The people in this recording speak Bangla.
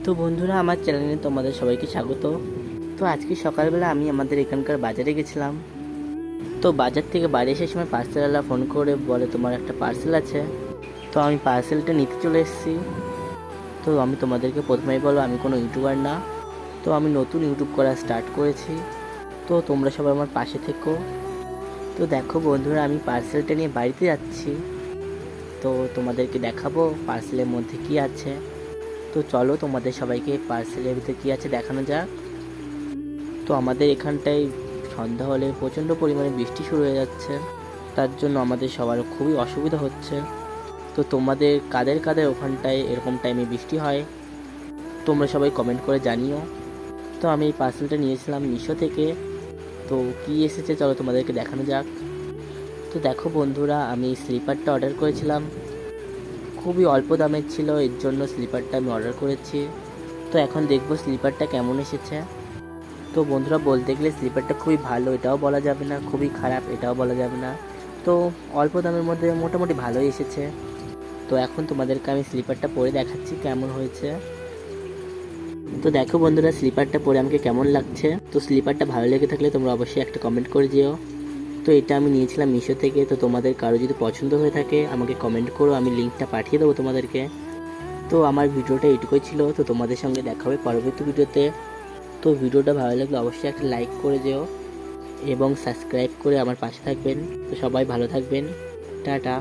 তো বন্ধুরা, আমার চ্যানেলে তোমাদের সবাইকে স্বাগত। তো আজকে সকালবেলা আমি আমাদের এখানকার বাজারে গেছিলাম। তো বাজার থেকে বাড়ি আসার সময় পার্সেলওয়ালা ফোন করে বলে তোমার একটা পার্সেল আছে। তো আমি পার্সেলটা নিতে চলে এসেছি। তো আমি তোমাদেরকে প্রথমেই বলো, আমি কোনো ইউটিউবার না। তো আমি নতুন ইউটিউব করা স্টার্ট করেছি। তো তোমরা সবাই আমার পাশে থেকো। তো দেখো বন্ধুরা, আমি পার্সেলটা নিয়ে বাড়িতে যাচ্ছি। তো তোমাদেরকে দেখাবো পার্সেলের মধ্যে কি আছে। তো চলো তোমাদের সবাইকে পার্সেলের ভিতরে কী আছে দেখানো যাক। তো আমাদের এখানটায় সন্ধ্যা হলে প্রচণ্ড পরিমাণে বৃষ্টি শুরু হয়ে যাচ্ছে, তার জন্য আমাদের সবার খুবই অসুবিধা হচ্ছে। তো তোমাদের কাদের কাদের ওখানটায় এরকম টাইমে বৃষ্টি হয় তোমরা সবাই কমেন্ট করে জানিও। তো আমি এই পার্সেলটা নিয়েছিলাম মিশো থেকে। তো কি এসেছে চলো তোমাদেরকে দেখানো যাক। তো দেখো বন্ধুরা, আমি স্লিপারটা অর্ডার করেছিলাম, খুবই অল্প দামের ছিল, এর জন্য স্লিপারটা আমি অর্ডার করেছি। তো এখন দেখবো স্লিপারটা কেমন এসেছে। তো বন্ধুরা, বলতে গেলে স্লিপারটা খুবই ভালো এটাও বলা যাবে না, খুবই খারাপ এটাও বলা যাবে না। তো অল্প দামের মধ্যে মোটামুটি ভালোই এসেছে। তো এখন তোমাদেরকে আমি স্লিপারটা পরে দেখাচ্ছি কেমন হয়েছে। তো দেখো বন্ধুরা, স্লিপারটা পরে আমাকে কেমন লাগছে। তো স্লিপারটা ভালো লেগে থাকলে তোমরা অবশ্যই একটা কমেন্ট করে দিও। তো এটা আমি নিয়েছিলাম মিশো থেকে। তো তোমাদের কারো যদি পছন্দ হয়ে থাকে আমাকে কমেন্ট করো, আমি লিঙ্কটা পাঠিয়ে দেবো তোমাদেরকে। তো আমার ভিডিওটা এইটুকুই ছিল। তো তোমাদের সঙ্গে দেখা হবে পরবর্তী ভিডিওতে। তো ভিডিওটা ভালো লাগলে অবশ্যই একটা লাইক করে যেও এবং সাবস্ক্রাইব করে আমার পাশে থাকবেন। তো সবাই ভালো থাকবেন। টাটা।